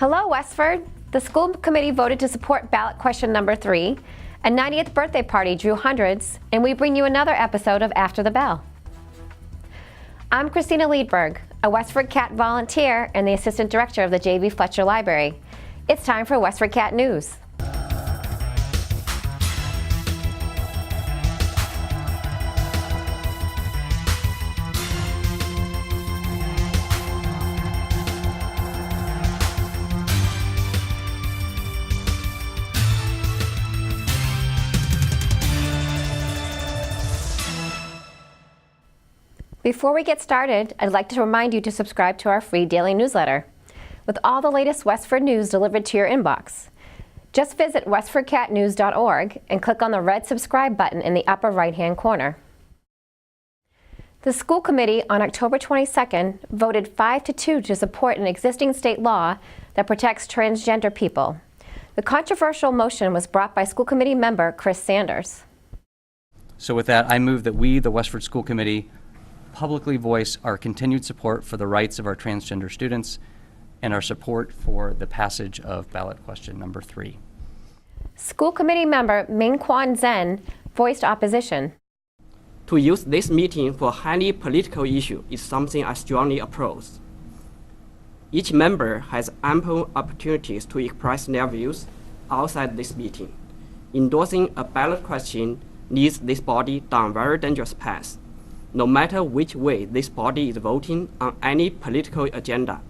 Hello, Westford. The school committee voted to support ballot question number 3. A 90th birthday party drew hundreds, and we bring you another episode of After the Bell. I'm Christina Liedberg, a WestfordCAT volunteer and the assistant director of the J.V. Fletcher Library. It's time for WestfordCAT News. Before we get started, I'd like to remind you to subscribe to our free daily newsletter with all the latest Westford news delivered to your inbox. Just visit westfordcatnews.org and click on the red subscribe button in the upper right-hand corner. The school committee on October 22nd voted 5-2 to support an existing state law that protects transgender people. The controversial motion was brought by school committee member Chris Sanders. So with that, I move that we, the Westford School Committee, publicly voice our continued support for the rights of our transgender students and our support for the passage of ballot question number 3. School committee member Ming Kwan Zen voiced opposition. To use this meeting for a highly political issue is something I strongly oppose. Each member has ample opportunities to express their views outside this meeting. Endorsing a ballot question leads this body down a very dangerous path. No matter which way this body is voting on any political agenda,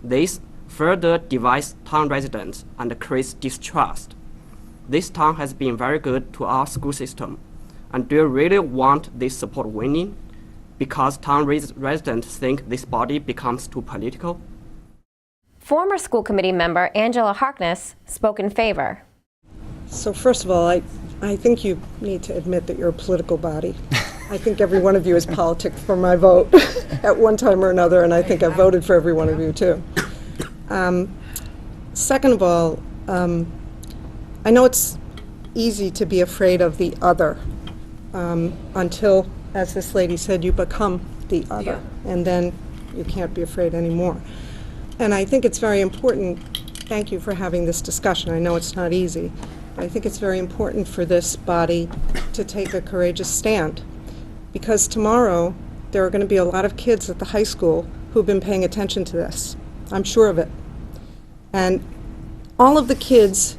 this further divides town residents and creates distrust. This town has been very good to our school system, and do you really want this support winning? Because town residents think this body becomes too political? Former school committee member Angela Harkness spoke in favor. So first of all, I think you need to admit that you're a political body. I think every one of you has politicked for my vote at one time or another, and I think I voted for every one of you too. Second of all, I know it's easy to be afraid of the other until, as this lady said, you become the other, and then you can't be afraid anymore. And I think it's very important, thank you for having this discussion. I know it's not easy, but I think it's very important for this body to take a courageous stand. Because tomorrow, there are going to be a lot of kids at the high school who've been paying attention to this. I'm sure of it. And all of the kids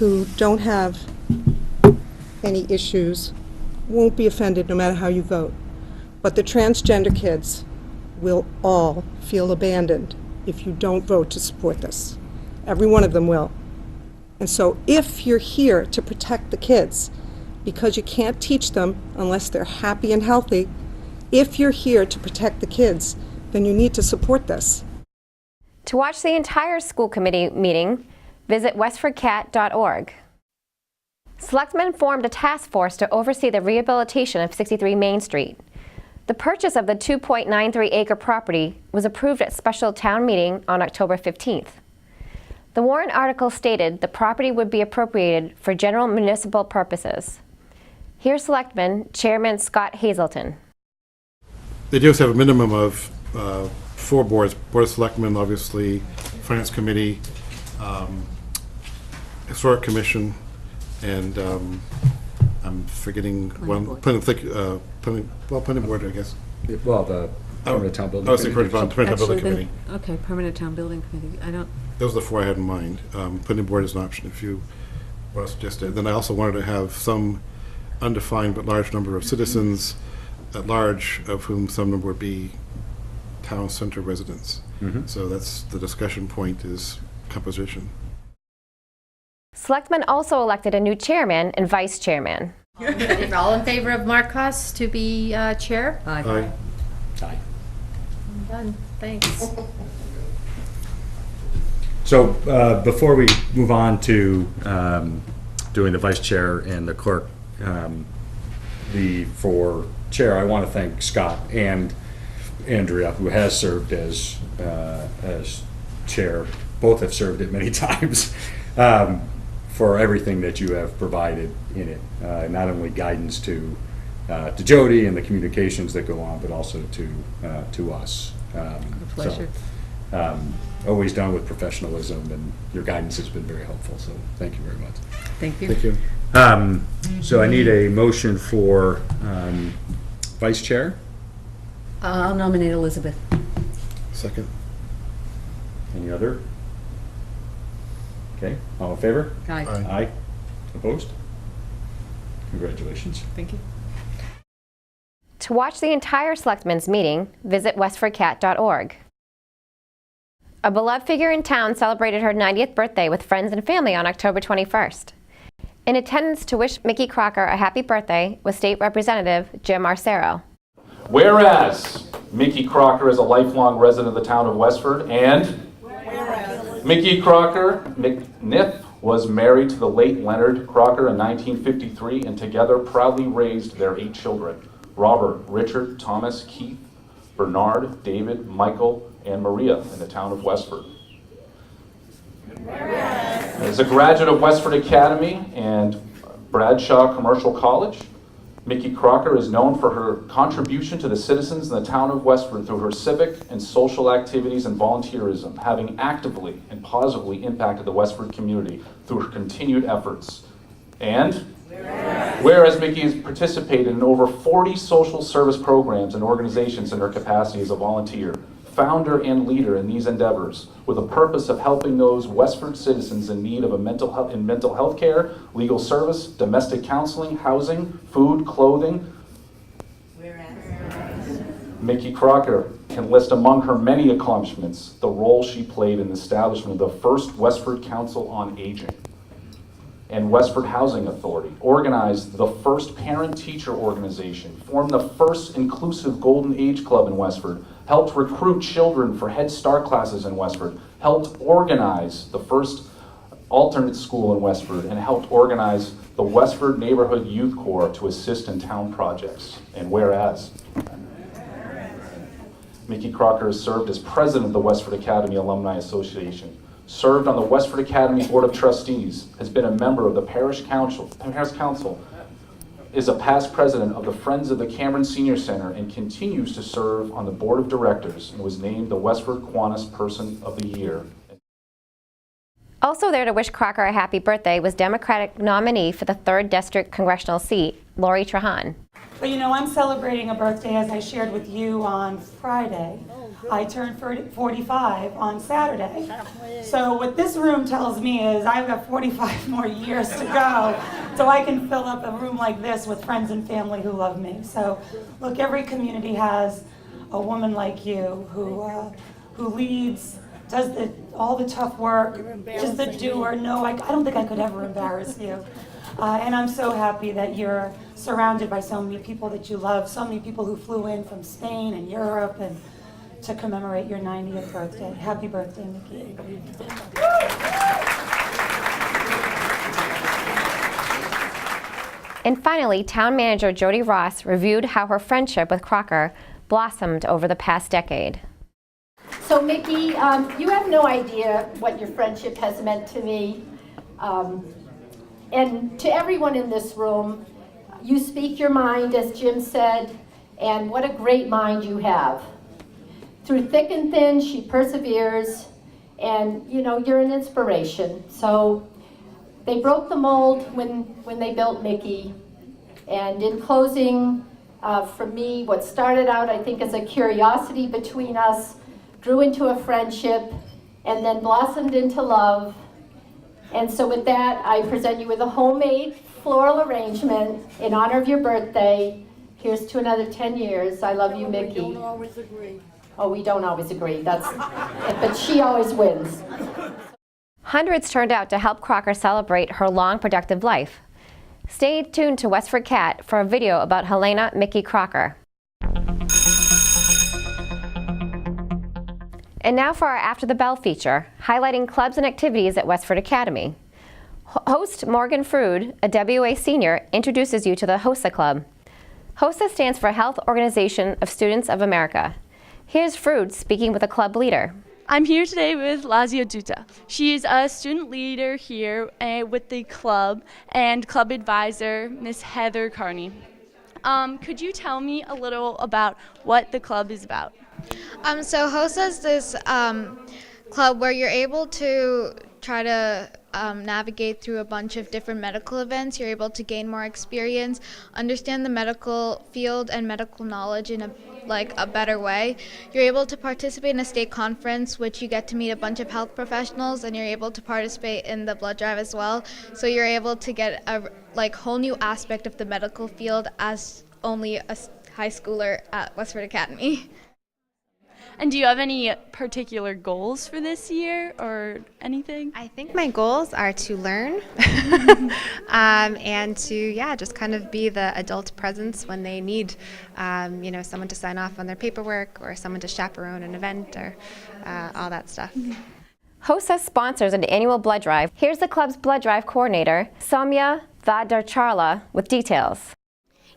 who don't have any issues won't be offended no matter how you vote. But the transgender kids will all feel abandoned if you don't vote to support this. Every one of them will. And so if you're here to protect the kids, because you can't teach them unless they're happy and healthy, if you're here to protect the kids, then you need to support this. To watch the entire school committee meeting, visit westfordcat.org. Selectmen formed a task force to oversee the rehabilitation of 63 Main Street. The purchase of the 2.93-acre property was approved at special town meeting on October 15th. The warrant article stated the property would be appropriated for general municipal purposes. Here's Selectman Chairman Scott Hazelton. They do have a minimum of 4 boards: Board of Selectmen, obviously, Finance Committee, Historic Commission, and I'm forgetting one. Planning Board, I guess. Well, the Permanent Town Building Committee. Committee. Permanent Building Committee. Okay, Permanent Town Building Committee. Those are the 4 I had in mind. Planning Board is an option if you want to suggest it. Then I also wanted to have some undefined but large number of citizens at large, of whom some number would be town center residents. Mm-hmm. So that's the discussion point, is composition. Selectmen also elected a new chairman and vice chairman. All in favor of Mark Haas to be chair? Aye. Aye. I'm done. Thanks. So before we move on to doing the vice chair and the clerk, for chair, I want to thank Scott and Andrea, who has served as chair. Both have served it many times, for everything that you have provided in it. Not only guidance to Jody and the communications that go on, but also to us. A pleasure. Always done with professionalism, and your guidance has been very helpful, so thank you very much. Thank you. Thank you. So I need a motion for vice chair. I'll nominate Elizabeth. Second. Any other? Okay, all in favor? Aye. Aye. Aye. Opposed? Congratulations. Thank you. To watch the entire Selectmen's meeting, visit WestfordCAT.org. A beloved figure in town celebrated her 90th birthday with friends and family on October 21st. In attendance to wish Mickey Crocker a happy birthday was State Representative Jim Arcero. Whereas Mickey Crocker is a lifelong resident of the town of Westford, and Mickey Crocker McNiff was married to the late Leonard Crocker in 1953 and together proudly raised their 8 children: Robert, Richard, Thomas, Keith, Bernard, David, Michael, and Maria in the town of Westford. As a graduate of Westford Academy and Bradshaw Commercial College, Mickey Crocker is known for her contribution to the citizens in the town of Westford through her civic and social activities and volunteerism, having actively and positively impacted the Westford community through her continued efforts. And whereas Mickey has participated in over 40 social service programs and organizations in her capacity as a volunteer, founder and leader in these endeavors, with the purpose of helping those Westford citizens in need of mental health care, legal service, domestic counseling, housing, food, clothing. Mickey Crocker can list among her many accomplishments the role she played in the establishment of the first Westford Council on Aging and Westford Housing Authority, organized the first parent-teacher organization, formed the first inclusive Golden Age Club in Westford, helped recruit children for Head Start classes in Westford, helped organize the first alternate school in Westford, and helped organize the Westford Neighborhood Youth Corps to assist in town projects. And whereas Mickey Crocker has served as president of the Westford Academy Alumni Association, served on the Westford Academy Board of Trustees, has been a member of the Parish Council, is a past president of the Friends of the Cameron Senior Center, and continues to serve on the Board of Directors, and was named the Westford Kiwanis Person of the Year. Also there to wish Crocker a happy birthday was Democratic nominee for the 3rd District Congressional seat, Lori Trahan. But you know, I'm celebrating a birthday, as I shared with you on Friday. I turned 45 on Saturday. So what this room tells me is I've got 45 more years to go, so I can fill up a room like this with friends and family who love me. So look, every community has a woman like you who leads, does all the tough work, is the doer. No, I don't think I could ever embarrass you. And I'm so happy that you're surrounded by so many people that you love, so many people who flew in from Spain and Europe and to commemorate your 90th birthday. Happy birthday, Mickey. And finally, Town Manager Jody Ross reviewed how her friendship with Crocker blossomed over the past decade. So Mickey, you have no idea what your friendship has meant to me. And to everyone in this room, you speak your mind, as Jim said, and what a great mind you have. Through thick and thin, she perseveres, and you know, you're an inspiration. So they broke the mold when they built Mickey. And in closing, for me, what started out, I think, as a curiosity between us, grew into a friendship, and then blossomed into love. And so with that, I present you with a homemade floral arrangement in honor of your birthday. Here's to another 10 years. I love you, Mickey. We don't always agree. Oh, we don't always agree. But she always wins. Hundreds turned out to help Crocker celebrate her long, productive life. Stay tuned to WestfordCAT for a video about Helena Mickey Crocker. And now for our After the Bell feature, highlighting clubs and activities at Westford Academy. Host Morgan Frood, a WA senior, introduces you to the HOSA Club. HOSA stands for Health Organization of Students of America. Here's Frood speaking with a club leader. I'm here today with Lazio Duta. She is a student leader here with the club and club advisor, Miss Heather Carney. Could you tell me a little about what the club is about? So HOSA is this club where you're able to try to navigate through a bunch of different medical events. You're able to gain more experience, understand the medical field and medical knowledge in a better way. You're able to participate in a state conference, which you get to meet a bunch of health professionals, and you're able to participate in the blood drive as well. So you're able to get a whole new aspect of the medical field as only a high schooler at Westford Academy. And do you have any particular goals for this year or anything? I think my goals are to learn and to, just kind of be the adult presence when they need, someone to sign off on their paperwork or someone to chaperone an event or all that stuff. HOSA sponsors an annual blood drive. Here's the club's blood drive coordinator, Soumya Vadarcharla, with details.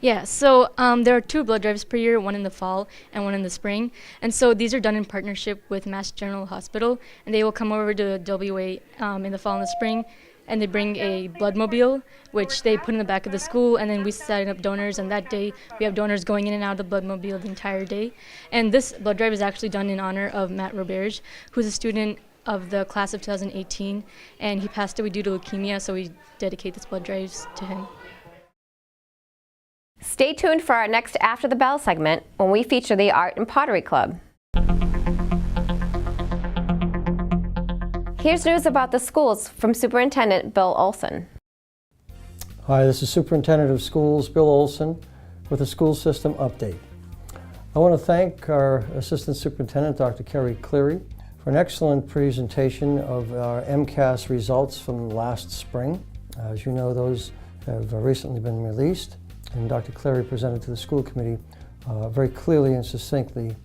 Yeah, so there are 2 blood drives per year, one in the fall and one in the spring. And so these are done in partnership with Mass General Hospital, and they will come over to WA in the fall and the spring, and they bring a blood mobile, which they put in the back of the school, and then we sign up donors, and that day we have donors going in and out of the blood mobile the entire day. And this blood drive is actually done in honor of Matt Roberge, who's a student of the class of 2018, and he passed away due to leukemia, so we dedicate this blood drives to him. Stay tuned for our next After the Bell segment when we feature the Art and Pottery Club. Here's news about the schools from Superintendent Bill Olson. Hi, this is Superintendent of Schools Bill Olson with a school system update. I want to thank our Assistant Superintendent, Dr. Kerry Cleary, for an excellent presentation of our MCAS results from last spring. As you know, those have recently been released, and Dr. Cleary presented to the school committee very clearly and succinctly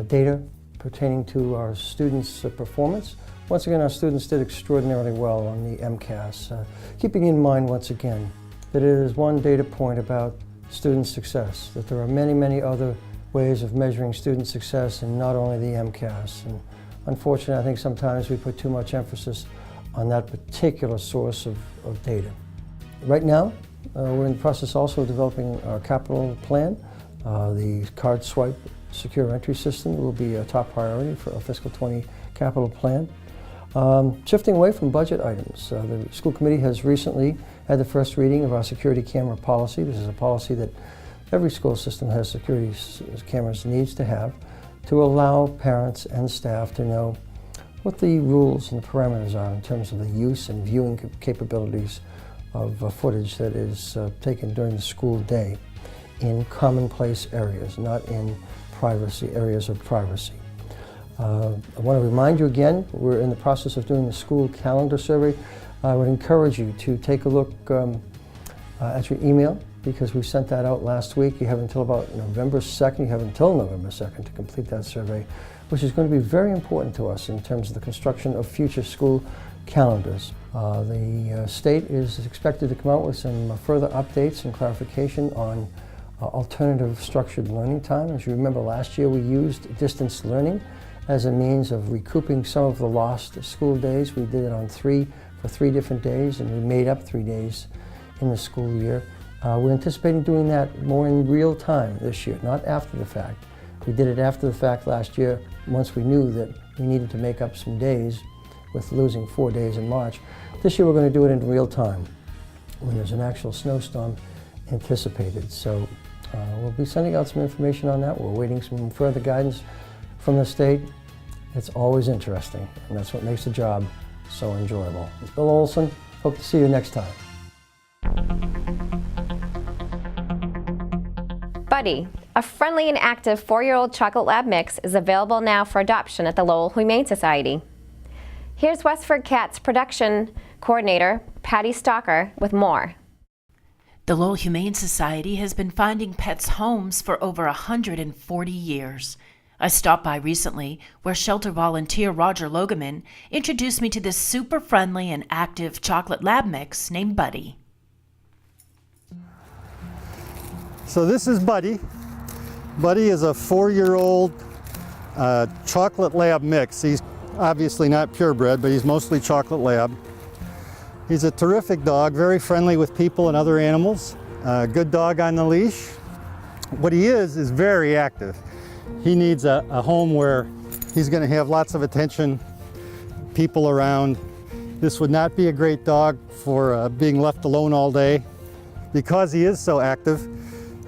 data pertaining to our students' performance. Once again, our students did extraordinarily well on the MCAS, keeping in mind once again that it is one data point about student success, that there are many, many other ways of measuring student success and not only the MCAS. And unfortunately, I think sometimes we put too much emphasis on that particular source of data. Right now, we're in the process also of developing our capital plan. The card swipe secure entry system will be a top priority for our fiscal 20 capital plan. Shifting away from budget items, the school committee has recently had the first reading of our security camera policy. This is a policy that every school system has security cameras needs to have to allow parents and staff to know what the rules and the parameters are in terms of the use and viewing capabilities of footage that is taken during the school day in commonplace areas, not in areas of privacy. I want to remind you again, we're in the process of doing the school calendar survey. I would encourage you to take a look at your email, because we sent that out last week. You have until about November 2nd, you have until November 2nd to complete that survey, which is going to be very important to us in terms of the construction of future school calendars. The state is expected to come out with some further updates and clarification on alternative structured learning time. As you remember, last year we used distance learning as a means of recouping some of the lost school days. We did it on for three different days, and we made up 3 days in the school year. We're anticipating doing that more in real time this year, not after the fact. We did it after the fact last year, once we knew that we needed to make up some days with losing 4 days in March. This year we're going to do it in real time when there's an actual snowstorm anticipated. So we'll be sending out some information on that. We're waiting some further guidance from the state. It's always interesting, and that's what makes the job so enjoyable. It's Bill Olson. Hope to see you next time. Buddy, a friendly and active 4-year-old chocolate lab mix, is available now for adoption at the Lowell Humane Society. Here's WestfordCAT's production coordinator, Patty Stalker, with more. The Lowell Humane Society has been finding pets homes for over 140 years. I stopped by recently where shelter volunteer Roger Logeman introduced me to this super friendly and active chocolate lab mix named Buddy. So this is Buddy. Buddy is a 4-year-old chocolate lab mix. He's obviously not purebred, but he's mostly chocolate lab. He's a terrific dog, very friendly with people and other animals. Good dog on the leash. What he is very active. He needs a home where he's going to have lots of attention, people around. This would not be a great dog for being left alone all day. Because he is so active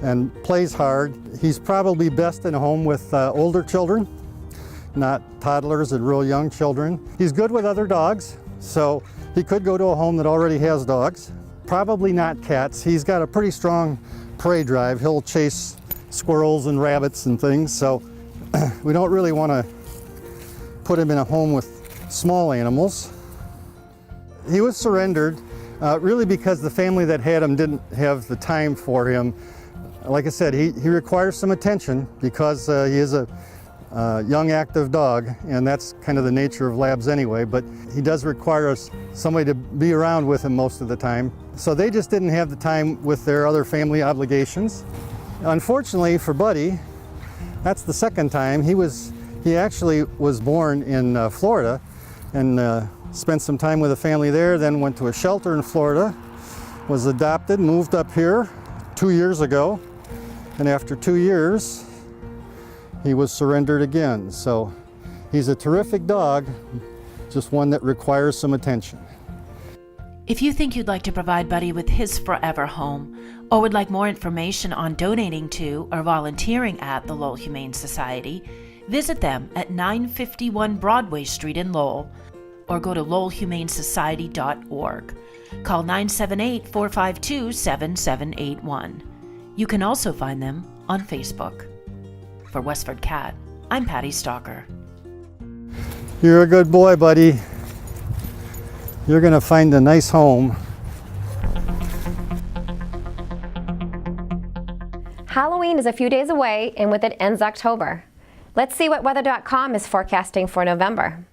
and plays hard, he's probably best in a home with older children, not toddlers and real young children. He's good with other dogs, so he could go to a home that already has dogs. Probably not cats. He's got a pretty strong prey drive. He'll chase squirrels and rabbits and things, so we don't really want to put him in a home with small animals. He was surrendered really because the family that had him didn't have the time for him. Like I said, he requires some attention because he is a young active dog, and that's kind of the nature of labs anyway, but he does require somebody to be around with him most of the time. So they just didn't have the time with their other family obligations. Unfortunately for Buddy, that's the second time. He actually was born in Florida and spent some time with a family there, then went to a shelter in Florida, was adopted, moved up here 2 years ago, and after 2 years, he was surrendered again. So he's a terrific dog, just one that requires some attention. If you think you'd like to provide Buddy with his forever home, or would like more information on donating to or volunteering at the Lowell Humane Society, visit them at 951 Broadway Street in Lowell, or go to lowellhumanesociety.org. Call 978-452-7781. You can also find them on Facebook. For Westford Cat, I'm Patty Stalker. You're a good boy, Buddy. You're going to find a nice home. Halloween is a few days away, and with it ends October. Let's see what weather.com is forecasting for November.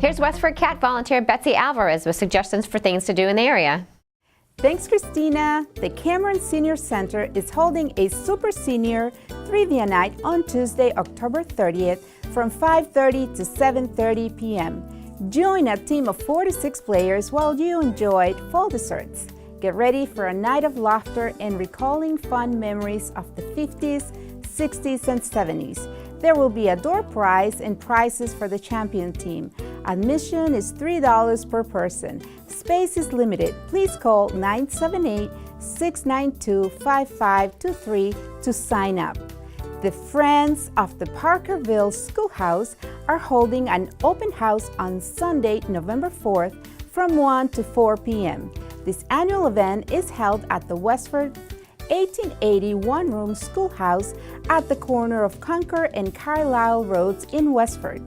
Here's Westford Cat volunteer Betsy Alvarez with suggestions for things to do in the area. Thanks, Christina. The Cameron Senior Center is holding a Super Senior Trivia Night on Tuesday, October 30th from 5:30 to 7:30 p.m. Join a team of 4 to 6 players while you enjoy fall desserts. Get ready for a night of laughter and recalling fun memories of the 50s, 60s, and 70s. There will be a door prize and prizes for the champion team. Admission is $3 per person. Space is limited. Please call 978-692-5523 to sign up. The Friends of the Parkerville Schoolhouse are holding an open house on Sunday, November 4th from 1 to 4 p.m. This annual event is held at the Westford 1880 one-room schoolhouse at the corner of Concord and Carlisle Roads in Westford.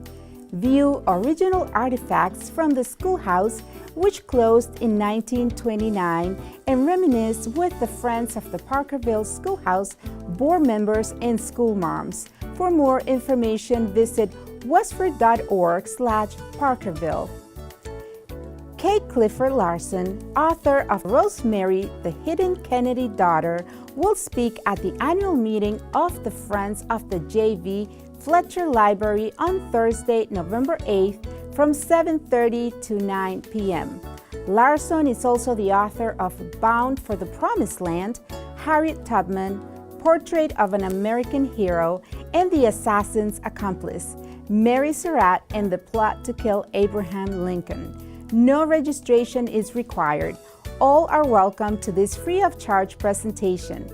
View original artifacts from the schoolhouse, which closed in 1929, and reminisce with the Friends of the Parkerville Schoolhouse board members and school moms. For more information, visit westford.org/Parkerville. Kate Clifford Larson, author of Rosemary, the Hidden Kennedy Daughter, will speak at the annual meeting of the Friends of the J.V. Fletcher Library on Thursday, November 8th from 7:30 to 9 p.m. Larson is also the author of Bound for the Promised Land, Harriet Tubman, Portrait of an American Hero, and The Assassin's Accomplice, Mary Surratt and the Plot to Kill Abraham Lincoln. No registration is required. All are welcome to this free of charge presentation.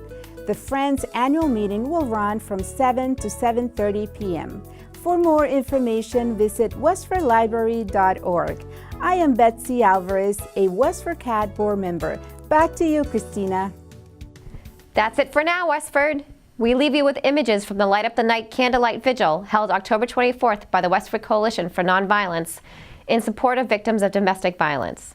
The Friends annual meeting will run from 7 to 7:30 p.m. For more information, visit westfordlibrary.org. I am Betsy Alvarez, a Westford Cat board member. Back to you, Christina. That's it for now, Westford. We leave you with images from the Light Up the Night Candlelight Vigil held October 24th by the Westford Coalition for Nonviolence in support of victims of domestic violence.